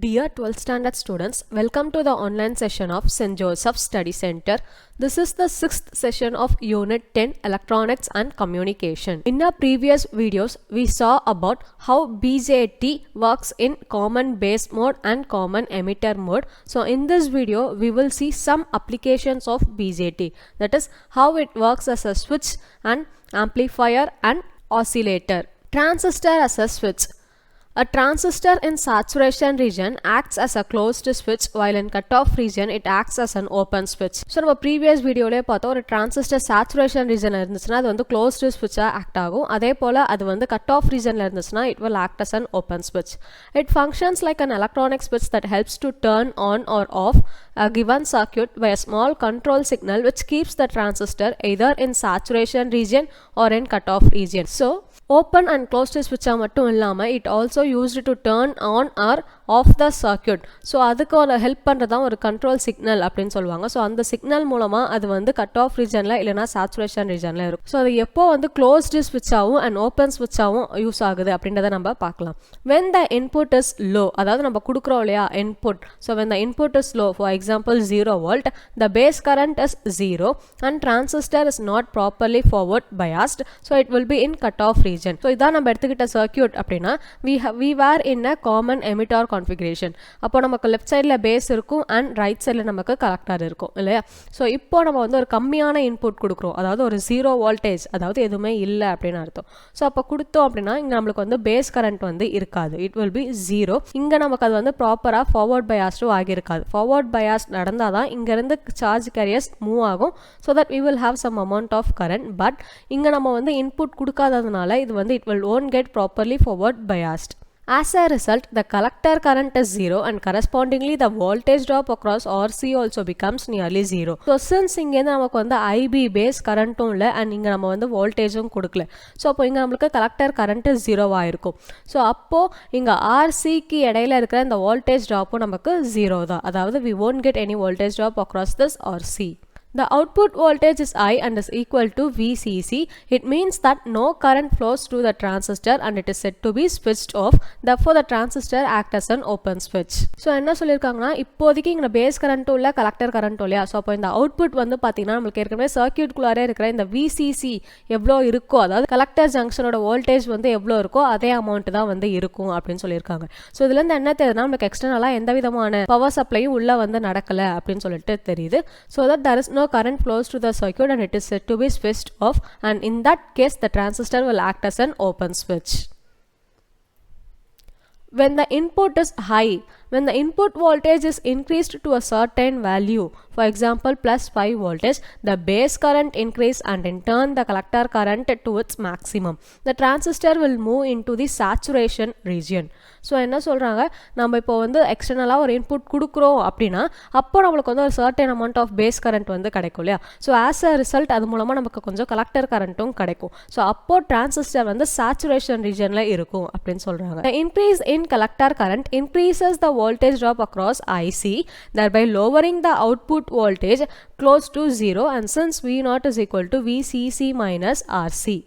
Dear 12th standard students, welcome to the online session of St. Joseph Study Center. This is the 6th session of Unit 10 Electronics and Communication. In our previous videos, we saw about how BJT works in common base mode and common emitter mode. So in this video, we will see some applications of BJT. That is how it works as a switch and amplifier and oscillator. Transistor as a switch. A transistor in saturation region acts as a closed switch while in cutoff region it acts as an open switch. So நம்ம previous videoல பார்த்தோம் ஒரு transistor saturation region இருந்துச்சுனா அது வந்து closed switch act ஆகும். அதே போல அது வந்து cutoff regionல இருந்துச்சுனா it will act as an open switch. It functions like an electronic switch that helps to turn on or off a given circuit by a small control signal which keeps the transistor either in saturation region or in cutoff region. So open and closed switch மட்டும் இல்லாம it also used to turn on or off the circuit. So அதுக்கு ஒரு help பண்றதா ஒரு control signal அப்படினு சொல்வாங்க. So அந்த signal மூலமா அது வந்து கட் ஆஃப் ரீஜன்ல இல்லனா சேச்சுரேஷன் ரீஜன்ல இருக்கும். So அது எப்போ வந்து closed switch ஆவும் and open switch ஆவும் யூஸ் ஆகுது அப்படின்றத நம்ம பார்க்கலாம். When the input is low, அதாவது நம்ம கொடுக்கிறோம் இல்லையா input. So when the input is low, for example 0 volt, the base current is 0 and transistor is not properly forward biased, so it will be in cut off region. So இதான் நம்ம எடுத்துக்கிட்ட circuit அப்படினா we were in a common emitter configuration. அப்போ நமக்கு left சைடுல base இருக்கும் and right சைடுல நமக்கு கலெக்டர் இருக்கும் இல்லையா. ஸோ இப்போ நம்ம வந்து ஒரு கம்மியான இன்புட் கொடுக்குறோம், அதாவது ஒரு 0 வோல்டேஜ், அதாவது எதுவுமே இல்லை அப்படின்னு அர்த்தம். ஸோ அப்போ கொடுத்தோம் அப்படின்னா இங்கே நம்மளுக்கு வந்து பேஸ் கரண்ட் வந்து இருக்காது, இட் வில் பி 0. இங்கே நமக்கு அது வந்து ப்ராப்பராக ஃபார்வர்ட் பயாஸ்டும் ஆகியிருக்காது. ஃபார்வர்ட் பயாஸ் நடந்தால் தான் இங்கேருந்து சார்ஜ் கேரியர்ஸ் மூவ் ஆகும், so that we will have some amount of current. But இங்கே நம்ம வந்து இன்புட் கொடுக்காததுனால இது வந்து it will won't get properly forward biased. As a result, the collector current is 0 and correspondingly the voltage drop across RC also becomes nearly 0. So since இங்கேருந்து நமக்கு வந்து IB base currentடும் இல்லை and இங்கே நம்ம வந்து voltageம் கொடுக்கல, ஸோ அப்போ இங்கே நம்மளுக்கு collector current 0 இருக்கும். ஸோ அப்போ இங்கே RCக்கு இடையில இருக்கிற இந்த voltage dropம் நமக்கு 0 தான், அதாவது we won't get any voltage drop across this RC. The output voltage is I and is equal to VCC. It means that no current flows through the transistor and it is said to be switched off. Therefore, the transistor acts as an open switch. So, என்ன சொல்லியிருக்காங்கன்னா இப்போதைக்கு இங்கே base கரண்ட்டும் இல்லை collector கரண்ட்டும் இல்லையா. So அப்போ இந்த அவுட்புட் வந்து பார்த்தீங்கன்னா நம்மளுக்கு ஏற்கனவே சர்க்கியூட்குள்ளாரே இருக்கிற இந்த VCC எவ்வளோ இருக்கோ, அதாவது கலெக்டர் ஜங்ஷனோட வோல்டேஜ் வந்து எவ்வளோ இருக்கோ அதே அமௌண்ட் தான் வந்து இருக்கும் அப்படின்னு சொல்லியிருக்காங்க. ஸோ இதுலேருந்து என்ன தெரியுதுன்னா நம்மளுக்கு எக்ஸ்டர்னலாக எந்த விதமான பவர் சப்ளையும் உள்ளே வந்து நடக்கலை அப்படின்னு சொல்லிட்டு தெரியுது. So that there is no current flows to the circuit and it is said to be switched off, and in that case the transistor will act as an open switch. When the input is high, when the input voltage is increased to a certain value, for example plus 5 voltage, the base current increase and in turn the collector current to its maximum. The transistor will move into the saturation region. So என்ன சொல்கிறாங்க, நம்ம இப்போ வந்து எக்ஸ்டர்னலாக ஒரு input கொடுக்குறோம் அப்படின்னா அப்போ நம்மளுக்கு வந்து ஒரு certain amount of base current வந்து கிடைக்கும் இல்லையா. ஸோ ஆஸ் அ ரிசல்ட் அது மூலமாக நமக்கு கொஞ்சம் கலெக்டர் கரண்ட்டும் கிடைக்கும். ஸோ அப்போ டிரான்சிஸ்டர் வந்து சேச்சுரேஷன் ரீஜனில் இருக்கும் அப்படின்னு சொல்கிறாங்க. The increase in collector current increases the voltage drop across IC, thereby lowering the output voltage close to 0, and since V0 is equal to VCC minus RC.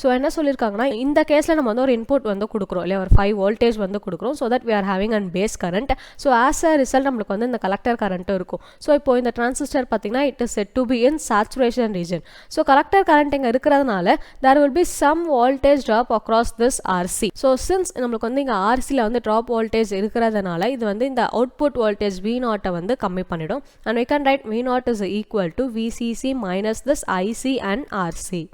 So என்ன சொல்லியிருக்காங்கன்னா இந்த கேஸில் நம்ம வந்து ஒரு இன்புட் வந்து கொடுக்குறோம் இல்லையா, ஒரு 5 வோல்டேஜ் வந்து கொடுக்குறோம். So that we are having and base current. So as a result நம்மளுக்கு வந்து இந்த கலெக்டர் கரண்ட்டும் இருக்கும். ஸோ இப்போ இந்த டிரான்சிஸ்டர் பார்த்தீங்கன்னா it is set to be in saturation region. So collector current இங்கே இருக்கிறதுனால there will be some voltage drop across this RC. So since நம்மளுக்கு வந்து இங்கே RCயில் வந்து ட்ராப் வோல்டேஜ் இருக்கிறதுனால இது வந்து இந்த அவுட்புட் வோல்டேஜ் V0 வந்து கம்மி பண்ணிடும். And we can write V0 is equal to VCC minus this IC and RC.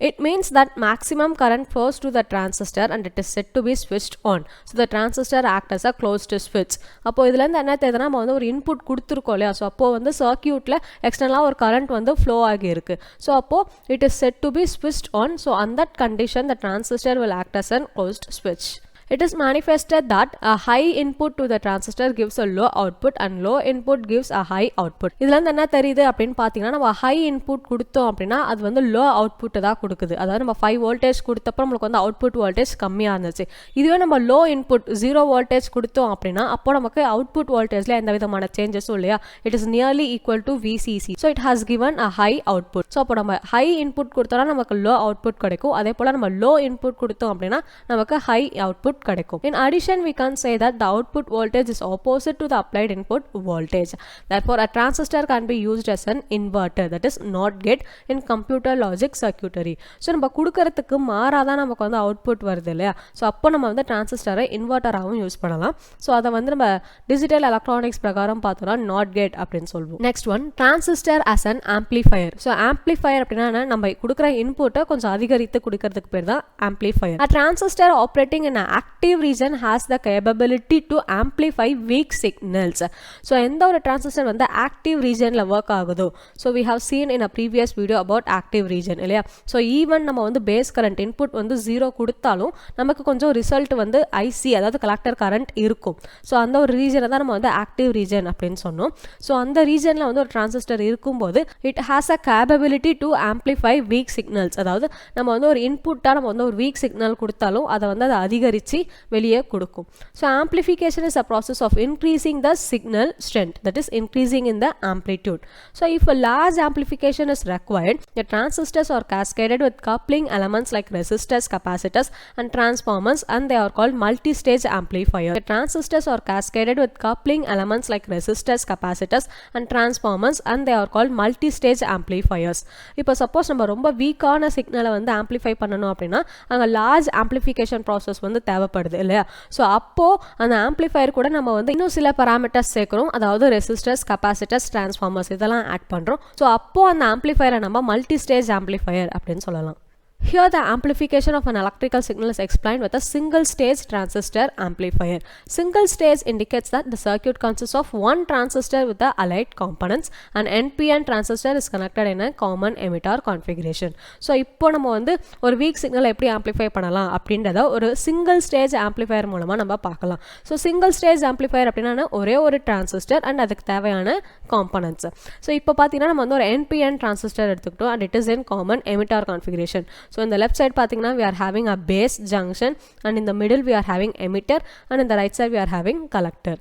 It means that maximum current flows to the transistor and it is said to be switched on. So the transistor acts as a closed switch. அப்போ இதுலேருந்து என்ன தெரியுதுன்னா நம்ம வந்து ஒரு input கொடுத்துருக்கோம் இல்லையா. So அப்போ வந்து சர்க்கியூட்டில் எக்ஸ்டர்னலாக ஒரு கரண்ட் வந்து ஃப்ளோ ஆகியிருக்கு. ஸோ அப்போ it is said to be switched on. So on that condition the transistor will act as a closed switch. It is manifested that a high input to the transistor gives a low output and low input gives a high output. இதுல என்ன தெரியுது அப்படின்னு பார்த்தீங்கன்னா நம்ம high input கொடுத்தோம் அப்படின்னா அது வந்து லோ அவுட்புட் தான் கொடுக்குது. அதாவது நம்ம 5 வோல்டேஜ் கொடுத்தப்போ நம்மளுக்கு வந்து அவுட்புட் வோல்டேஜ் கம்மியாக இருந்துச்சு. இதுவே நம்ம லோ இன்புட் 0 வோல்டேஜ் கொடுத்தோம் அப்படின்னா அப்போ நமக்கு அவுட்புட் வோல்டேஜில் எந்த விதமான சேஞ்சஸும் இல்லையா. It is nearly equal to VCC. So it has given a high output. So அப்போ நம்ம ஹை இன்புட் கொடுத்தோம்னா நமக்கு லோ அவுட்புட் கிடைக்கும். அதே போல் நம்ம லோ இன்புட் கொடுத்தோம் அப்படின்னா நமக்கு ஹை அவுட்புட் கிடைக்கும். In addition, we can say that the output voltage is opposite to the applied input voltage. Therefore, a transistor can be used as an inverter, that is not gate in computer logic circuitry. So நம்ம கொடுக்கறதுக்கு மாறாதான் நமக்கு வந்து output வருது இல்லையா? So அப்போ நம்ம வந்து டிரான்சிஸ்டரை இன்வெர்ட்டராகவும் யூஸ் பண்ணலாம். ஸோ அதை வந்து நம்ம டிஜிட்டல் எலக்ட்ரானிக்ஸ் பிரகாரம் பார்த்தோம்னா நாட் கேட் அப்படின்னு சொல்லுவோம். Next one, transistor as an amplifier. So amplifier அப்படின்னா நம்ம கொடுக்குற இன்புட்டை கொஞ்சம் அதிகரித்து கொடுக்கறதுக்கு பேர் தான் amplifier. A transistor operating in an active region has the capability to amplify weak signals. So எந்த ஒரு டிரான்சிஸ்டர் வந்து ஆக்டிவ் ரீஜனில் ஒர்க் ஆகுதோ, so we have seen in a previous video about active region இல்லையா? ஸோ ஈவன் நம்ம வந்து phase current input வந்து 0 கொடுத்தாலும் நமக்கு கொஞ்சம் ரிசல்ட் வந்து ஐசி அதாவது கலெக்டர் கரண்ட் இருக்கும். ஸோ அந்த ஒரு ரீஜனை தான் நம்ம வந்து ஆக்டிவ் ரீஜன் அப்படின்னு சொன்னோம். ஸோ அந்த ரீஜனில் வந்து ஒரு டிரான்சிஸ்டர் இருக்கும்போது it has a capability to amplify week signals. அதாவது நம்ம வந்து ஒரு இன்புட்டாக நம்ம வந்து ஒரு வீக் சிக்னல் கொடுத்தாலும் அதை வந்து அதை அதிகரித்து வெளியே கொடுக்கும். So amplification is a process of increasing the signal strength, that is increasing in the amplitude. So if a large amplification is required, the transistors are cascaded with coupling elements like resistors, capacitors and transformers, and they are called multi-stage amplifiers. The transistors are cascaded with coupling elements like resistors, capacitors and transformers, and they are called multi-stage amplifiers. இப்போ suppose நம்ம ரொம்ப வீக்கான சிக்னலை வந்து amplify பண்ணணும் அப்படின்னா அங்கே large amplification process வந்து தேவைப்படுது இல்லையா? ஸோ அப்போது அந்த ஆம்ப்ளிஃபயர் கூட நம்ம வந்து இன்னும் சில பராமீட்டர்ஸ் சேர்க்குறோம், அதாவது ரெசிஸ்டர்ஸ், கெப்பாசிட்டர்ஸ், டிரான்ஸ்ஃபார்மர்ஸ் இதெல்லாம் ஆட் பண்ணுறோம். ஸோ அப்போது அந்த ஆம்ப்ளிஃபயரை நம்ம மல்டி ஸ்டேஜ் ஆம்ப்ளிஃபயர் அப்படின்னு சொல்லலாம். Here the amplification of an electrical signal is explained with a single stage transistor amplifier. Single stage indicates that the circuit consists of one transistor with the allied components. An NPN transistor is connected in a common emitter configuration. So இப்போ நம்ம வந்து ஒரு week signal எப்படி amplify பண்ணலாம் அப்படின்றத ஒரு single stage amplifier மூலமாக நம்ம பார்க்கலாம். ஸோ சிங்கிள் ஸ்டேஜ் ஆம்ப்ளிஃபயர் அப்படின்னா ஒரே ஒரு டிரான்சிஸ்டர் அண்ட் அதுக்கு தேவையான காம்பனன்ட்ஸ். ஸோ இப்போ பார்த்தீங்கன்னா நம்ம வந்து ஒரு NPN டிரான்சிஸ்டர் எடுத்துக்கிட்டோம் and it is in common emitter configuration. So in the left side pathina we are having a base junction, and in the middle we are having emitter, and in the right side we are having collector.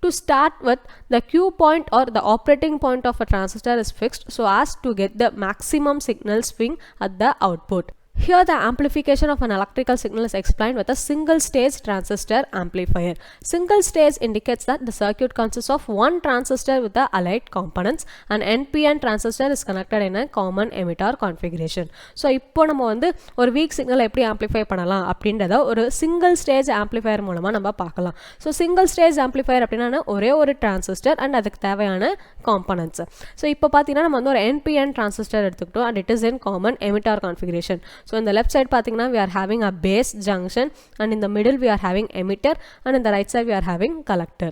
To start with, the Q point or the operating point of a transistor is fixed so as to get the maximum signal swing at the output. Here the amplification of an electrical signal is explained with a single stage transistor amplifier. Single stage indicates that the circuit consists of one transistor with the allied components. An NPN transistor is connected in a common emitter configuration. So இப்போ நம்ம வந்து ஒரு week signal எப்படி amplify பண்ணலாம் அப்படின்றத ஒரு single stage amplifier மூலமாக நம்ம பார்க்கலாம். ஸோ சிங்கிள் ஸ்டேஜ் ஆம்ப்ளிஃபயர் அப்படின்னா ஒரே ஒரு டிரான்சிஸ்டர் அண்ட் அதுக்கு தேவையான காம்பனன்ட்ஸ். ஸோ இப்போ பார்த்தீங்கன்னா நம்ம வந்து ஒரு NPN டிரான்சிஸ்டர் எடுத்துக்கிட்டோம் and it is in common emitter configuration. So in the left side pathina we are having a base junction, and in the middle we are having emitter, and in the right side we are having collector.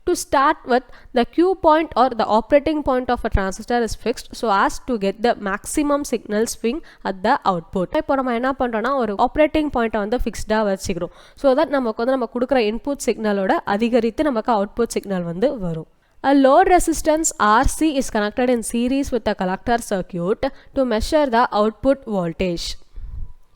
To start with, the Q point or the operating point of a transistor is fixed so as to get the maximum signal swing at the output. இப்போ நம்ம என்ன பண்ணுறோம்னா ஒரு operating பாயிண்ட்டை வந்து ஃபிக்ஸ்டாக வச்சுக்கிறோம். So that நமக்கு வந்து நம்ம கொடுக்குற இன்புட் சிக்னலோட அதிகரித்து நமக்கு அவுட்புட் சிக்னல் வந்து வரும். A load resistance RC is connected in series with the collector circuit to measure the output voltage.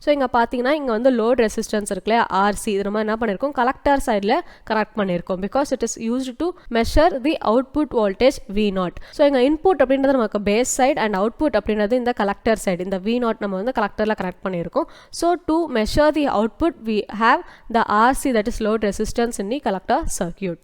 So இங்கே பார்த்தீங்கன்னா இங்கே வந்து லோட் ரெசிஸ்டன்ஸ் இருக்குல்லையா ஆர்சி, இது நம்ம என்ன பண்ணியிருக்கோம் கலெக்டர் சைடில் கனெக்ட் பண்ணியிருக்கோம் because it is used to measure the output voltage V0. So இங்கே இன்புட் அப்படின்றது நமக்கு பேஸ் சைட் அண்ட் அவுட்புட் அப்படின்றது இந்த கலெக்டர் சைடு, இந்த V0 நம்ம வந்து கலெக்டரில் கனெக்ட் பண்ணியிருக்கோம். So to measure the output we have the RC, that is load resistance in the collector circuit.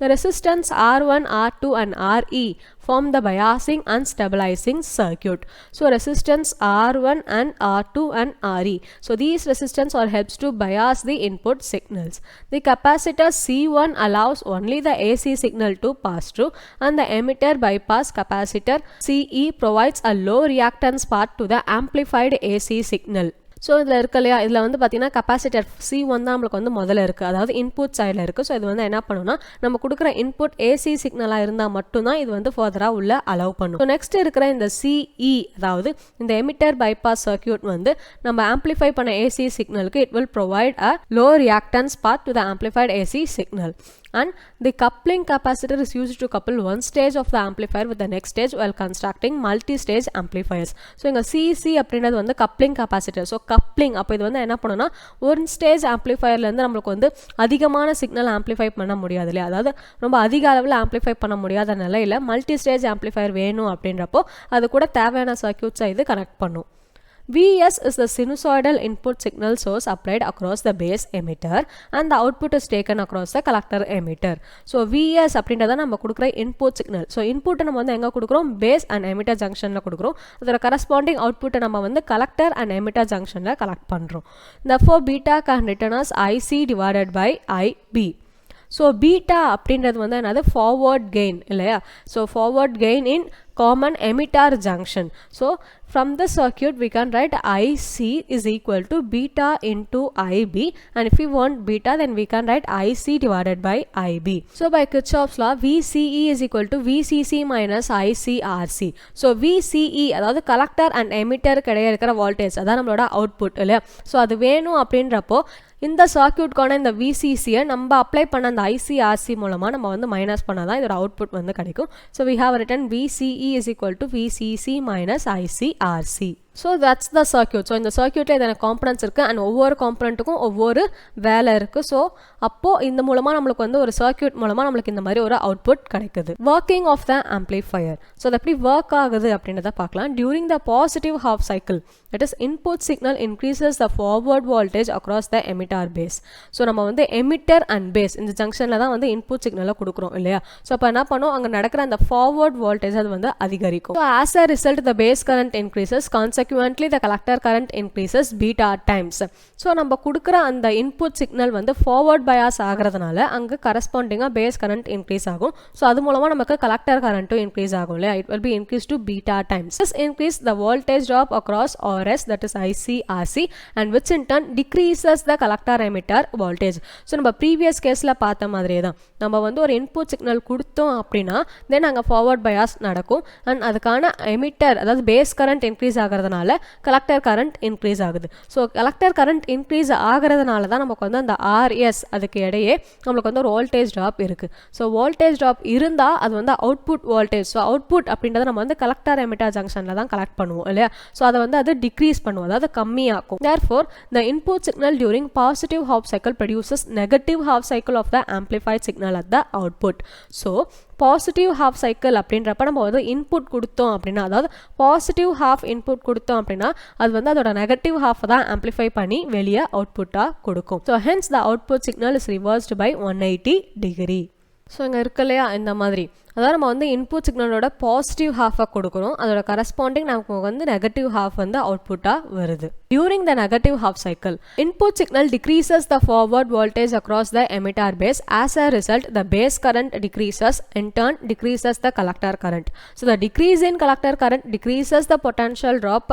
The resistance R1, R2 and RE form the biasing and stabilizing circuit. So resistance R1 and R2 and RE. So these resistance or helps to bias the input signals. The capacitor C1 allows only the AC signal to pass through, and the emitter bypass capacitor CE provides a low reactance part to the amplified AC signal. So இதில் இருக்கு இல்லையா, இதில் வந்து பார்த்தீங்கன்னா capacitor C1 தான் நம்மளுக்கு வந்து முதல்ல இருக்குது, அதாவது இன்புட் சைடில் இருக்குது. ஸோ இது வந்து என்ன பண்ணுன்னா நம்ம கொடுக்குற இன்புட் AC சிக்னலாக இருந்தால் மட்டும்தான் இது வந்து ஃபர்தராக உள்ள அலோவ் பண்ணும். ஸோ நெக்ஸ்ட் இருக்கிற இந்த CE, அதாவது இந்த எமிட்டர் பைபாஸ் சர்க்யூட் வந்து நம்ம ஆம்ப்ளிஃபை பண்ண AC சிக்னலுக்கு it will provide a low reactance part to the amplified AC signal. And the coupling capacitor is used to couple one stage of the amplifier with the next stage while constructing multi-stage amplifiers. So இங்க CC அப்படின்றது வந்து coupling capacitor. So coupling அப்போ இது வந்து என்ன பண்ணுன்னா ஒரு stage ஆம்ப்ளிஃபயர்லேருந்து நம்மளுக்கு வந்து அதிகமான சிக்னல் ஆம்ப்ளிஃபை பண்ண முடியாது இல்லையா, அதாவது ரொம்ப அதிக அளவில் ஆம்ப்ளிஃபை பண்ண முடியாத நிலையில் மல்டி ஸ்டேஜ் ஆம்ப்ளிஃபயர் வேணும் அப்படின்றப்போ அது கூட தேவையான சர்க்யூட்ஸை இது கனெக்ட் பண்ணும். Vs is the sinusoidal input signal source applied across the base emitter and the output is taken across the collector emitter. So Vs அப்படின்றத நம்ம கொடுக்குற input signal. So input நம்ம வந்து எங்க கொடுக்குறோம் base and emitter junctionல கொடுக்குறோம். அதோட corresponding output நம்ம வந்து collector and emitter junctionல collect பண்றோம். Therefore beta can written as IC divided by IB. So beta அப்படின்றது வந்து என்னது forward gain இல்லையா? So forward gain in common emitter junction. So from the circuit we can write IC is equal to beta into IB, and if we want beta then we can write IC divided by IB. So by Kirchhoff's law VCE is equal to VCC minus ICRC. So VCE அதாவது collector and emitter கிடையே இருக்கிற voltage அதான் நம்மளோட output இல்லையா? So அது வேணும் அப்படின்றப்போ இந்த சர்க்யூட்கான இந்த VCCயை நம்ம அப்ளை பண்ண அந்த ICRC மூலமாக நம்ம வந்து மைனஸ் பண்ணால் தான் இதோட அவுட்புட் வந்து கிடைக்கும். So we have written VCE is equal to VCC minus ICRC. So that's the circuit. So இந்த சர்க்யூட்டில் இதான காம்பனன்ட்ஸ் இருக்குது அண்ட் ஒவ்வொரு காம்பனண்ட்டுக்கும் ஒவ்வொரு வேலை இருக்குது. ஸோ அப்போது இந்த மூலமாக நம்மளுக்கு வந்து ஒரு சர்க்யூட் மூலமாக நம்மளுக்கு இந்த மாதிரி ஒரு அவுட்புட் கிடைக்குது. Working of the amplifier. So அது எப்படி ஒர்க் ஆகுது அப்படின்றத பார்க்கலாம். During the positive half cycle that is input signal increases the forward voltage across the emitter base. So நம்ம வந்து emitter and base இந்த ஜங்ஷனில் தான் வந்து இன்புட் சிக்னலை கொடுக்குறோம் இல்லையா? ஸோ அப்போ என்ன பண்ணும் அங்கே நடக்கிற அந்த ஃபார்வர்ட் வோல்டேஜ் அது வந்து அதிகரிக்கும். So as a result the base current increases, consequently the collector current increases beta times. So நம்ம கொடுக்குற அந்த இன்புட் சிக்னல் வந்து ஃபார்வர்ட் பயாஸ் ஆகிறதுனால அங்கே கரஸ்பாண்டிங்காக பேஸ் கரண்ட் இன்க்ரீஸ் ஆகும். ஸோ அது மூலமாக நமக்கு கலெக்டர் கரண்ட்டும் இன்க்ரீஸ் ஆகும் இல்லையா? It will be increase to beta times. This increase the voltage drop across RS, that is ICRC, and which in turn decreases the collector emitter voltage. So நம்ம previous கேஸில் பார்த்த மாதிரியே தான் நம்ம வந்து ஒரு இன்புட் சிக்னல் கொடுத்தோம் அப்படின்னா தென் அங்கே ஃபார்வர்ட் பயாஸ் நடக்கும் அண்ட் அதுக்கான எமிட்டர் அதாவது பேஸ் கரண்ட் இன்க்ரீஸ் ஆகிறதுனால கலெக்டர் கரண்ட் இன்க்ரீஸ் ஆகுது. ஸோ கலெக்டர் கரண்ட் இன்க்ரீஸ் ஆகிறதுனால தான் நமக்கு வந்து அந்த RS அதுக்கு இடையே நம்மளுக்கு வந்து ஒரு வோல்டேஜ் ட்ராப் இருக்குது. ஸோ வோல்டேஜ் ட்ராப் இருந்தால் அது வந்து அவுட்புட் வோல்டேஜ். ஸோ அவுட்புட் அப்படின்றத நம்ம வந்து கலெக்டர் எமிட்டர் ஜங்ஷனில் தான் கலெக்ட் பண்ணுவோம் இல்லையா? ஸோ அதை வந்து அது டிக்ரீஸ் பண்ணுவோம், அதாவது கம்மியாக்கும். Therefore the input signal during positive half cycle produces negative half cycle of the amplified signal at the output. So positive half cycle அப்படின்றப்ப நம்ம வந்து இன்புட் கொடுத்தோம் அப்படின்னா அதாவது பாசிட்டிவ் ஹாஃப் இன்புட் கொடுத்தோம் அப்படின்னா அது வந்து அதோட நெகட்டிவ் ஹாஃப் தான் ஆம்ப்ளிஃபை பண்ணி வெளியே அவுட்புட்டாக கொடுக்கும். So hence the output signal is reversed by 180 degree. So இங்கே இருக்கு இல்லையா இந்த மாதிரி, அதாவது நம்ம வந்து இன்புட் சிக்னலோட பாசிட்டிவ் ஹாஃபை கொடுக்குறோம், அதோட கரஸ்பாண்டிங் நமக்கு வந்து நெகட்டிவ் ஹாஃப் வந்து அவுட்புட்டாக வருது. During the negative half cycle, input signal decreases the forward voltage across the emitter base. As a result, the base current decreases, in turn decreases the collector current. So the decrease in collector current decreases the potential drop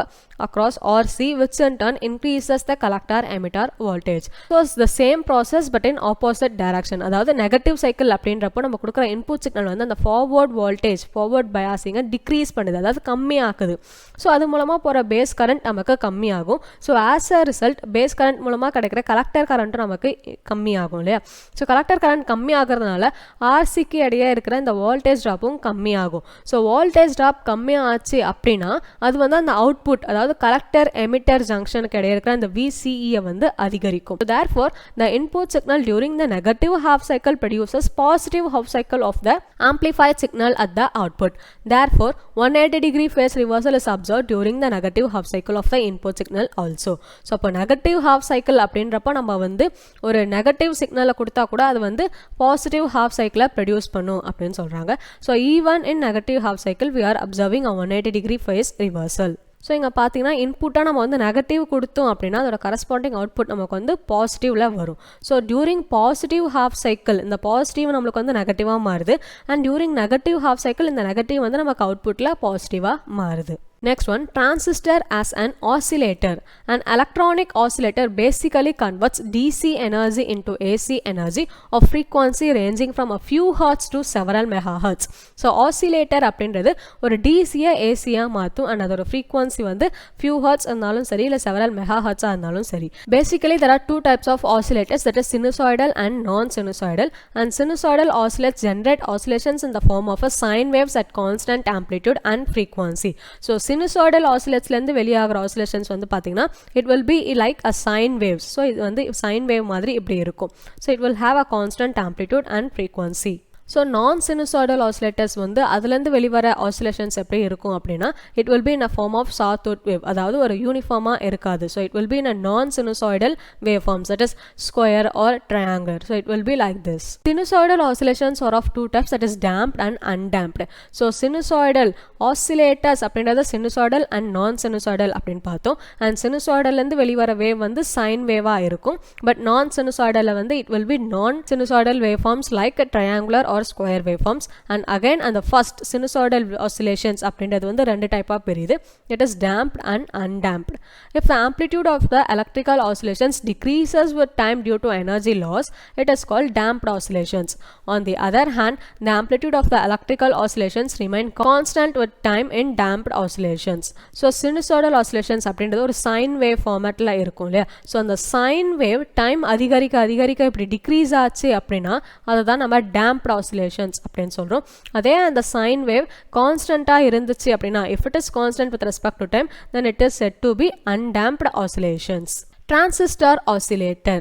across RC, which in turn increases the collector emitter voltage. So it's the same process but in opposite direction. அதாவது negative cycle அப்படின்றப்போ நம்ம கொடுக்குற input signal வந்து அந்த forward voltage forward பயாசிங்கை degrees பண்ணுது, அதாவது கம்மியாக்குது. So அது மூலமாக போகிற பேஸ் கரண்ட் நமக்கு கம்மியாகும். So as a result base current மூலமாக கிடைக்கிற கலெக்டர் கரண்ட்டும் நமக்கு கம்மியாகும் இல்லையா? ஸோ கலெக்டர் கரண்ட் கம்மியாகிறதுனால ஆர்சிக்கு இடையே இருக்கிற இந்த வோல்டேஜ் ட்ராப்பும் கம்மியாகும். ஸோ வோல்டேஜ் ட்ராப் கம்மியாச்சு அப்படின்னா அது வந்து அந்த அவுட்புட் அதாவது கலெக்டர் எமிட்டர் ஜங்ஷனுக்கு இடையே இருக்கிற அந்த VCE வந்து அதிகரிக்கும். Therefore the input signal during the negative half cycle produces positive half cycle of the amplified signal at the output. Therefore 180 degree phase reversal is observed during the negative half cycle of the input signal also. So அப்போ negative half cycle அப்படின்றப்ப நம்ம வந்து ஒரு negative சிக்னலை கொடுத்தா கூட அது வந்து பாசிட்டிவ் ஹாஃப் சைக்கிளை ப்ரொடியூஸ் பண்ணும் அப்படின்னு சொல்கிறாங்க. So even in negative half cycle we are observing a 180 degree phase reversal. So இங்கே பார்த்தீங்கன்னா இன்புட்டாக நம்ம வந்து நெகட்டிவ் கொடுத்தோம் அப்படின்னா அதோட கரஸ்பாண்டிங் அவுட்புட் நமக்கு வந்து பாசிட்டிவில் வரும். So during positive half cycle இந்த பாசிட்டிவ் நம்மளுக்கு வந்து நெகட்டிவாக மாறுது and during negative half cycle இந்த நெகட்டிவ் வந்து நமக்கு அவுட்புட்டில் பாசிட்டிவாக மாறுது. Next one, transistor as an oscillator. An electronic oscillator basically converts DC energy into AC energy of frequency ranging from a few hertz to several megahertz. So oscillator அப்படின்றது ஒரு DCயை ACயாக மாற்றும் and அதோட frequency வந்து few hertz இருந்தாலும் சரி இல்லை several megahertz இருந்தாலும் சரி. Basically there are two types of oscillators, that is sinusoidal and non-sinusoidal, and sinusoidal oscillates generate oscillations in the form of a sine waves at constant amplitude and frequency. So sinusoidal oscillatesலேருந்து வெளியாகிற oscillations வந்து பார்த்தீங்கன்னா it will be like a sine waves. So இது வந்து sine wave மாதிரி இப்படி இருக்கும். So it will have a constant amplitude and frequency. So நான் sinusoidal oscillators வந்து அதுலேருந்து வெளிவர ஆசிலேஷன்ஸ் எப்படி இருக்கும் அப்படின்னா it will be in a form of sawtooth wave, அதாவது ஒரு யூனிஃபார்மாக இருக்காது. So it will be in a non sinusoidal wave forms, that is square or triangular. So it will be like this. Sinusoidal oscillations are of two types, that is damped and undamped. So sinusoidal oscillators அப்படின்றது sinusoidal and non sinusoidal அப்படின்னு பார்த்தோம். And சினுசாய்டல்லேருந்து வெளிவர wave வந்து sign வேவாக இருக்கும். But non சினுசாய்டலில் வந்து it will be non sinusoidal wave forms like triangular or square waveforms. And again and the first sinusoidal oscillations அப்படின்றது வந்து ரெண்டு டைப்பா பிரியுது. It is damped and undamped. If the amplitude of the electrical oscillations decreases with time due to energy loss, it is called damped oscillations. On the other hand, the amplitude of the electrical oscillations remain constant with time in damped oscillations. So sinusoidal oscillations அப்படின்றது ஒரு sine wave formatல இருக்கும் இல்லையா? So அந்த sine wave time அதிகரிக்க இப்படி decrease ஆச்சு அப்படின்னா அதுதான் நம்ம damped oscillations அப்படின்னு சொல்றோம். அதே அந்த sine wave கான்ஸ்டன்ட்டா இருந்துச்சு அப்படின்னா if it is constant with respect to time then it is said to be undamped oscillations. Transistor oscillator.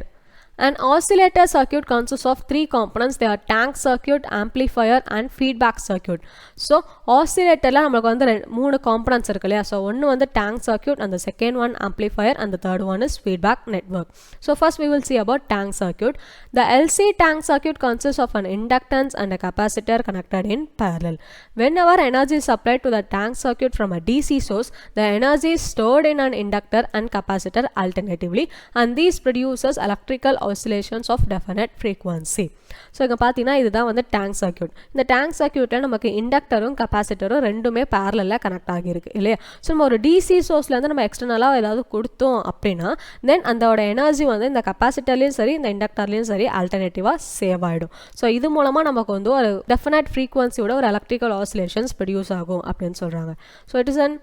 An oscillator circuit consists of three components. They are tank circuit, amplifier and feedback circuit. So oscillatorல நமக்கு வந்து மூணு components இருக்கு இல்லையா? So ஒன்னு வந்து tank circuit and the second one amplifier and the third one is feedback network. So first we will see about tank circuit. The LC tank circuit consists of an inductance and a capacitor connected in parallel. Whenever energy is supplied to the tank circuit from a DC source, the energy is stored in an inductor and capacitor alternatively, and these produces electrical oscillations of definite frequency. So இங்கே பார்த்தீங்கன்னா இதுதான் வந்து tank circuit. இந்த tank சர்க்யூட்டில் நமக்கு இண்டக்டரும் கெப்பாசிட்டரும் ரெண்டுமே பேரலில் connect ஆகியிருக்கு இல்லையா? ஸோ நம்ம ஒரு டிசி சோர்ஸ்லேருந்து நம்ம எக்ஸ்டர்னலாக ஏதாவது கொடுத்தோம் அப்படின்னா தென் அதோட எனர்ஜி வந்து இந்த கெப்பாசிட்டர்லேயும் சரி இந்த இண்டக்டர்லேயும் சரி ஆல்டர்னேட்டிவாக சேவ் ஆகிடும். ஸோ இது மூலமாக நமக்கு வந்து ஒரு டெஃபினட் ஃப்ரீக்வன்சியோட ஒரு எலக்ட்ரிக்கல் ஆசிலேஷன்ஸ் ப்ரொடியூஸ் ஆகும் அப்படின்னு சொல்கிறாங்க. So it is an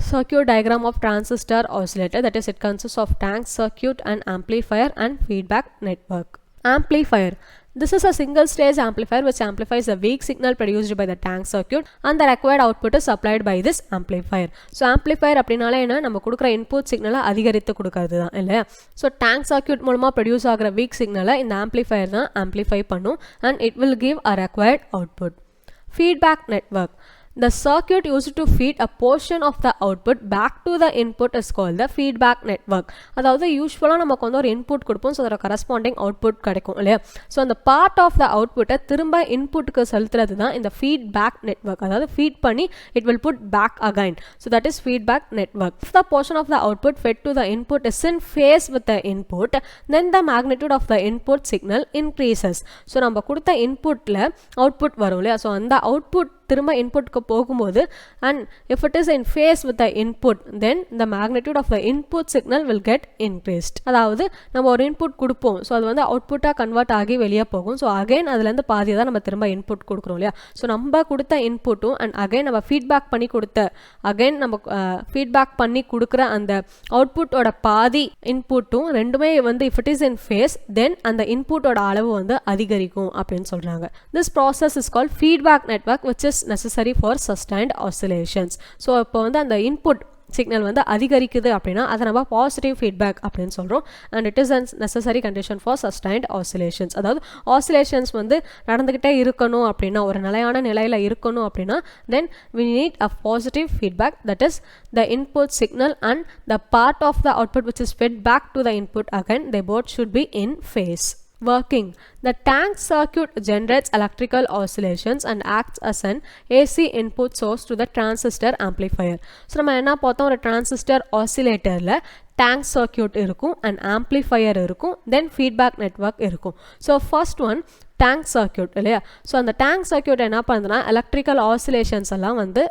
circuit diagram of transistor oscillator, that is it consists of tank circuit and amplifier and feedback network. Amplifier. This is a single stage amplifier which amplifies the weak signal produced by the tank circuit and the required output is supplied by this amplifier. So amplifier அப்படினால என்ன, நம்ம கொடுக்குற input சிக்னலை அதிகரித்து கொடுக்கறது தான் இல்லையா? So tank circuit மூலமாக produce ஆகிற வீக் சிக்னலை இந்த ஆம்ப்ளிஃபயர் தான் ஆம்ப்ளிஃபை பண்ணும் and it will give a required output. Feedback network. The circuit used to feed a portion of the output back to the input is called the feedback network. அதாவது யூஸ்வலாக நமக்கு வந்து ஒரு input கொடுப்போம், so அதோட corresponding output கிடைக்கும் இல்லையா? So அந்த பார்ட் ஆஃப் த அவுட்புட்டை திரும்ப இன்புட்டுக்கு செலுத்துறது தான் இந்த ஃபீட்பேக் நெட்வொர்க். அதாவது ஃபீட் பண்ணி it will put back again. So that is feedback network. If the portion of the output fed to the input is in phase with the input, then the magnitude of the input signal increases. So நம்ம கொடுத்த இன்புட்டில் output வரும் இல்லையா? So அந்த output திரும்ப இன்புட்க்கு போகும்போது and if it is in phase with the input then the magnitude of the input signal will get increased. அதாவது நம்ம ஒரு இன்புட் கொடுப்போம், ஸோ அது வந்து அவுட்புட்டாக கன்வெர்ட் ஆகி வெளியே போகும். ஸோ அகைன் அதுலேருந்து பாதியை தான் நம்ம திரும்ப இன்புட் கொடுக்குறோம் இல்லையா? ஸோ நம்ம கொடுத்த இன்புட்டும் அண்ட் அகைன் நம்ம ஃபீட்பேக் பண்ணி கொடுக்குற அந்த அவுட்புட்டோட பாதி இன்புட்டும் ரெண்டுமே வந்து if it is in phase then அந்த இன்புட்டோட அளவு வந்து அதிகரிக்கும் அப்படின்னு சொல்கிறாங்க. This process is called feedback network which is necessary for sustained oscillations. So இப்போ வந்து அந்த இன்புட் சிக்னல் வந்து அதிகரிக்குது அப்படின்னா அதை நம்ம பாசிட்டிவ் ஃபீட்பேக் அப்படின்னு சொல்கிறோம். And it is an necessary condition for sustained oscillations. அதாவது ஆசிலேஷன்ஸ் வந்து நடந்துக்கிட்டே இருக்கணும் அப்படின்னா, ஒரு நிலையான நிலையில் இருக்கணும் அப்படின்னா தென் we need a positive feedback, that is the input signal and the part of the output which is fed back to the input, again they both should be in phase. Working. The tank circuit generates electrical oscillations and acts as an AC input source to the transistor amplifier. So நம்ம என்ன பார்த்தோம், ஒரு transistor oscillatorல tank circuit இருக்கும் and amplifier இருக்கும், then feedback network இருக்கும். So first one tank circuit இல்லையா? So அந்த tank circuit என்ன பண்ணுதுன்னா எலக்ட்ரிக்கல் ஆசிலேஷன்ஸ் எல்லாம் வந்து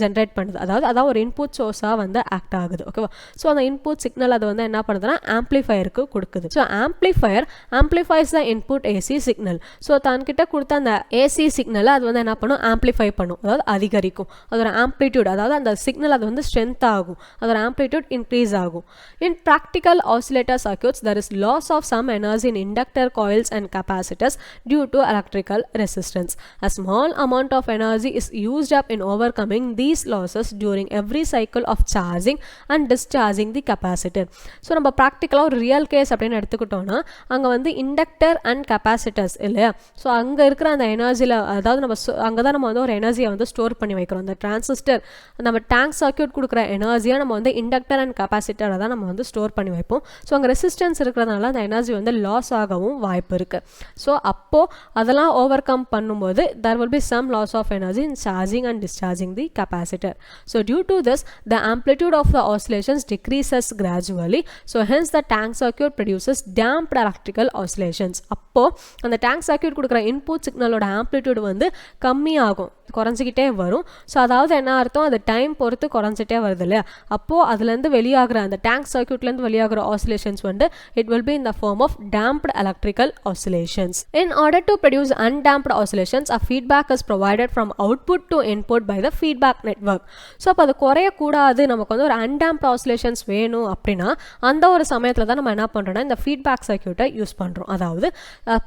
ஜென்ரேட் பண்ணுது. அதாவது ஒரு இன்புட் சோர்ஸாக வந்து ஆக்ட் ஆகுது. ஓகேவா? ஸோ அந்த இன்புட் சிக்னல் அது வந்து என்ன பண்ணுதுன்னா ஆம்ப்ளிஃபயருக்கு கொடுக்குது. So amplifier amplifies the input AC signal. So தன்கிட்ட கொடுத்த அந்த ஏசி சிக்னலை அது வந்து என்ன பண்ணும், ஆம்ப்ளிஃபை பண்ணும், அதாவது அதிகரிக்கும். அதோட ஆம்ப்ளிடியூட், அதாவது அந்த சிக்னல் அது வந்து ஸ்ட்ரென்த் ஆகும், அதோட ஆம்ப்ளிடியூட் இன்க்ரீஸ் ஆகும். In practical oscillator circuits there is loss of some energy in inductor coils and capacitors due to electrical resistance. A small amount of energy is used up in overcoming these losses during every cycle of charging and discharging the capacitor. So நம்ம ப்ராக்டிக்கலாக ஒரு real case அப்படின்னு எடுத்துக்கிட்டோன்னா அங்கே வந்து inductor and capacitors இல்லையா, so அங்கே இருக்கிற அந்த எனர்ஜியில் அதாவது நம்ம அங்கே தான் நம்ம வந்து ஒரு எனர்ஜியை வந்து ஸ்டோர் பண்ணி வைக்கிறோம். அந்த டிரான்சிஸ்டர் நம்ம டேங்க் சர்க்யூட் கொடுக்குற எனர்ஜியாக நம்ம வந்து இண்டக்டர் அண்ட் கெப்பாசிட்டரை தான் நம்ம வந்து ஸ்டோர் பண்ணி வைப்போம். ஸோ அங்கே ரெசிஸ்டன்ஸ் இருக்கிறதுனால அந்த எனர்ஜி வந்து லாஸ் ஆகவும் வாய்ப்பு இருக்குது. ஸோ அப்போது அதெல்லாம் ஓவர் கம் பண்ணும்போது there will be some loss of energy in charging and discharging the capacitor. So due to this the amplitude of the oscillations decreases gradually. So hence the tank circuit produces damped electrical oscillations. அப்போ அந்த tank circuit கொடுக்குற input சிக்னலோட amplitude வந்து கம்மியாகும், குறைஞ்சிக்கிட்டே வரும். So அதாவது என்ன அர்த்தம், அது டைம் பொறுத்து குறைஞ்சிட்டே வருது இல்லையா, அப்போது அதுலேருந்து வெளியாகிற அந்த டேங்க் சர்க்யூட்லேருந்து வெளியாகிற ஆசிலேஷன்ஸ் வந்து it will be in the form of damped electrical oscillations. In order to produce undamped oscillations, a feedback is provided from output to input by the feedback network. So அப்போ அது குறையக்கூடாது, நமக்கு வந்து ஒரு undamped oscillations வேணும் அப்படின்னா அந்த ஒரு சமயத்தில் தான் நம்ம என்ன பண்ணுறோன்னா இந்த ஃபீட்பேக் சர்க்யூட்டை யூஸ் பண்ணுறோம். அதாவது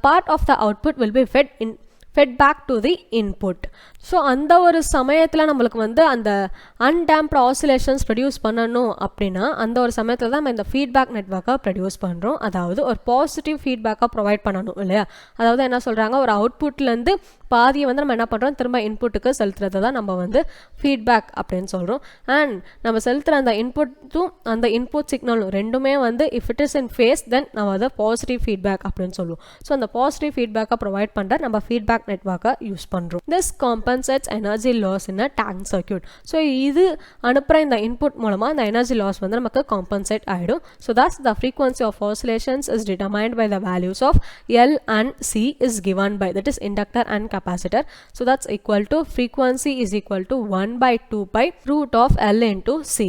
part of the output will be fed back to the input. So அந்த ஒரு சமயத்தில் நம்மளுக்கு வந்து அந்த அன்டேம்ப்ட் ஆசிலேஷன்ஸ் ப்ரொடியூஸ் பண்ணணும் அப்படின்னா அந்த ஒரு சமயத்தில் தான் நம்ம இந்த ஃபீட்பேக் நெட்வொர்க்கை ப்ரொடியூஸ் பண்ணுறோம். அதாவது ஒரு பாசிட்டிவ் ஃபீட்பேக்காக ப்ரொவைட் பண்ணணும் இல்லையா. அதாவது என்ன சொல்கிறாங்க, ஒரு அவுட்புட்லேருந்து பாதியை வந்து நம்ம என்ன பண்ணுறோம் திரும்ப இன்புட்டுக்கு செலுத்துறது தான் நம்ம வந்து ஃபீட்பேக் அப்படின்னு சொல்கிறோம். அண்ட் நம்ம செலுத்துகிற அந்த இன்புட்டும் அந்த இன்புட் சிக்னலும் ரெண்டுமே வந்து if it is in phase then நம்ம அதை பாசிட்டிவ் ஃபீட்பேக் அப்படின்னு சொல்லுவோம். ஸோ அந்த பாசிட்டிவ் ஃபீட்பேக்கை ப்ரொவைட் பண்ணுற நம்ம ஃபீட்பேக் நெட்வொர்க்கை யூஸ் பண்ணுறோம். This compensates energy loss in a tank circuit. So இது அனுப்புகிற இந்த இன்புட் மூலமாக இந்த எனர்ஜி லாஸ் வந்து நமக்கு காம்பன்சேட் ஆகிடும். So thus the frequency of oscillations is determined by the values of L and C is given by, that is inductor and capacitor. So that's equal to frequency is equal to 1 by 2 pi root of L into C.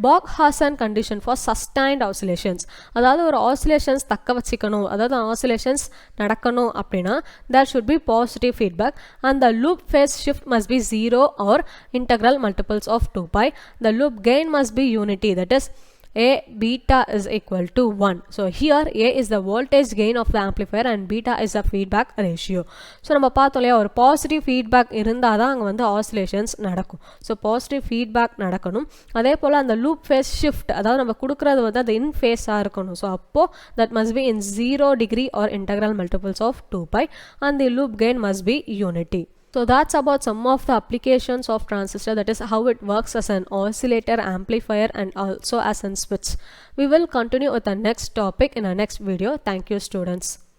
Borg-Hazen condition for sustained oscillations. அதாவது ஒரு oscillations தக்க வச்சுக்கணும், அதாவது oscillations நடக்கணும் அப்படின்னா there should be positive feedback and the loop phase shift must be 0 or integral multiples of 2 pi. The loop gain must be unity, that is A beta is equal to 1. So here A is the voltage gain of the amplifier and beta is the feedback ratio. So நம்ம பார்த்தோம் இல்லையா, ஒரு positive feedback இருந்தால் தான் அங்கே வந்து oscillations நடக்கும். So positive feedback நடக்கணும். அதே போல் அந்த லூப் ஃபேஸ் ஷிஃப்ட், அதாவது நம்ம கொடுக்குறது வந்து அது இன் ஃபேஸாக இருக்கணும். ஸோ அப்போது that must be in 0 degree or integral multiples of 2 pi and the loop gain must be unity. So that's about some of the applications of transistor, that is how it works as an oscillator, amplifier and also as a switch. We will continue with the next topic in our next video. Thank you students.